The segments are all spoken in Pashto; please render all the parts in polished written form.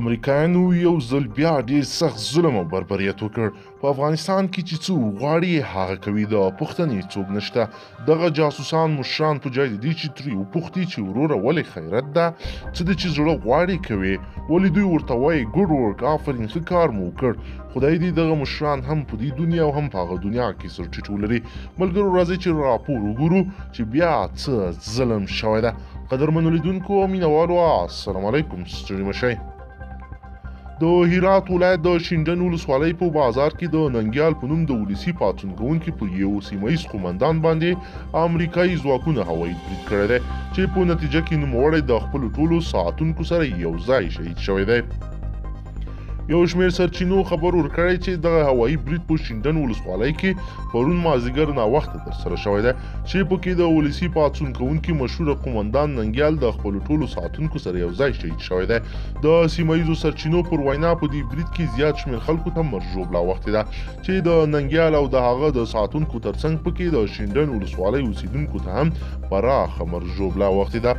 امریکایانو یو ځل بیا ډیر سخت ظلم او بربریت وکړ. په افغانستان کې چې څو غواړي هغه کوي، د پوښتنې څوک نشته. دغه جاسوسان مشران په جای دي چې ترې وپوښتي چې وروره ولې خیرت ده، څه ده چې زړه غواړي کوي، ولې دوی ورته وایي ګوډ ورک، آفرین، ښه کار مو وکړ. خدای دې دغه مشران هم په دې دنیا او هم په هغه دنیا کې سر ټیټ ولري. ملګرو راځئ چې راپور وګورو چې بیا څه ظلم شوی ده. قدرمنو لیدونکو او مینوالو، السلام علیکم، ستړي مه شئ. د هرات ولایت د شینډن ولسوالۍ په بازار کې د ننګیال په نوم د ولسي پاڅون کوونکي په یو سیمه ییز قومندان باندې امریکایي ځواکونو هوایي برید کړی دی، چې په نتیجه کې نوموړی د خپلو ټولو ساتونکو سره یو ځای شهید شوی دی. یو شمېر سرچینو خبر ورکړی چې دغه هوایي برید په شینډن ولسوالۍ کې پرون مازدیګر ناوخته ترسره شوی دی، چې پکې د ولسي پاڅون کوونکي مشهوره قومندان ننګیال د خپلو ټولو ساتونکو سره یو ځای شهید شوی دی. د سیمه ییزو سرچینو پر وینا په دې برید کې زیات شمېر خلکو ته مرګ ژوبله اوښتې ده، چې د ننګیال او د هغه د ساتونکو ترڅنګ پکې د شینډن ولسوالۍ اوسیدونکو ته هم پراخه مرګ ژوبله اوښتې ده.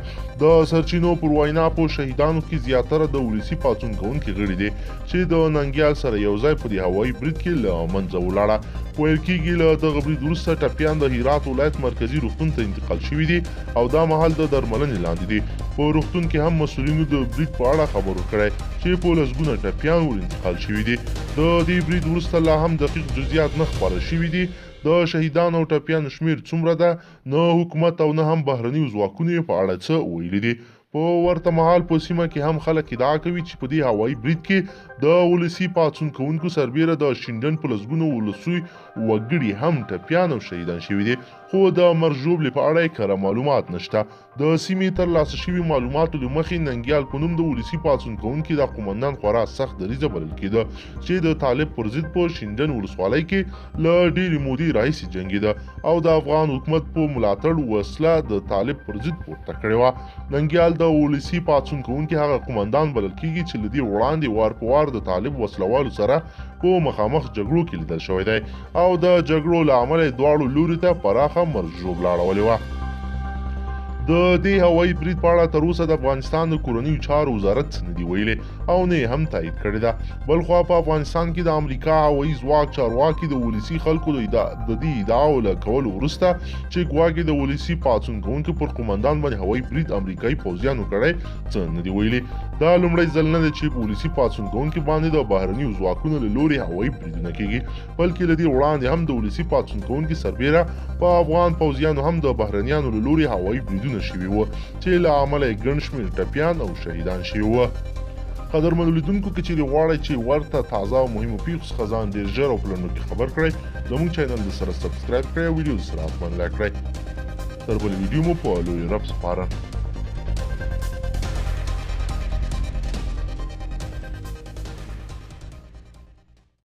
د سرچینو پر وینا په شهیدانو کې زیاتره د ولسي پاڅون کوونکي غړي دي، چې د ننګیال سره یو ځای په دې هوایي برید کې له منځه ولاړه. ویل کېږي له دغه برید وروسته ټپیان د هرات ولایت مرکزي روغتون ته انتقال شوي دي او دا مهال د درملنې لاندې دي. په روغتون کې هم مسؤلینو د برید په اړه خبر ورکړی چې په لسګونه ټپیان ور انتقال شوي دي. د دې برید وروسته لا هم دقیق جزئیات نه خپاره شوي دي. د شهیدانو او ټپیانو شمېر څومره ده، نه حکومت او نه هم بهرنیو ځواکونو یې په اړه څه ویلي دي. په ورته مهال په سیمه کې هم خلک ادعا کوي چې په دې هوایي برید کې د ولسي پاڅون کوونکو سربیره د شینډن په لسګونو ولسي وګړي هم ټپیان او شهیدان شوي دي، خو د مرګ ژوبلې په اړه یې کره معلومات نشته. د سیمې ترلاسه شوي معلوماتو له مخې ننګیال په نوم د ولسي پاڅون کوونکي د قومندان خورا سخت دریځه بلل کېده، چې د طالب پر ضد په شینډن ولسوالۍ کې له ډېرې مودې راهیسې جنګېده او د افغان حکومت په ملاتړ وسله د طالب پر ضد پورته کړې وه. ننګیال د ولسي پاڅون کوونکي هغه قومندان بلل کېږي چې له دې وړاندې وار په وار د طالب وسلوالو سره په مخامخ جګړو کې لیدل شوی دی او د جګړو له امله دواړو لوري ته پراخه مرګ ژوبله اړولې وه. د دې هوایي برید په اړه تر اوسه د افغانستان د کورنیو چارو وزارت څه نه دي ویلي او نه یې هم تایید کړې ده. بلخوا په افغانستان کې د امریکا هوایي ځواک چارواکي د ولسي خلکو د دې ادعاو له کولو وروسته چې ګواکې د ولسي پاڅون کوونکو پر قومندان باندې هوایي برید امریکایي پوځیانو کړی، څه نه دي ویلي. دا لومړی ځل نه دی چې په ولسي پاڅون کوونکو باندې د بهرنیو ځواکونو له لوري هوایي بریدونه کېږي، بلکې له دې وړاندې هم د ولسي پاڅون کوونکو سربیره په افغان پوځیانو هم د بهرنیانو له لوري هوایي بریدونه شوي وو، چې له امله یې ګڼ شمېر ټپیان او شهیدان شوي وو. قدرمنو لیدونکو، که چیرې غواړئ چې ورته تازه او مهمو پیښو څخه ځان ډېر ژر او په لنډو کې خبر کړئ، زموږ چینل سره سبسکرایب کړئ او ویډیو سره حتما لایک کړئ. تر بلې ویډیو مو په لوی رب سپارم.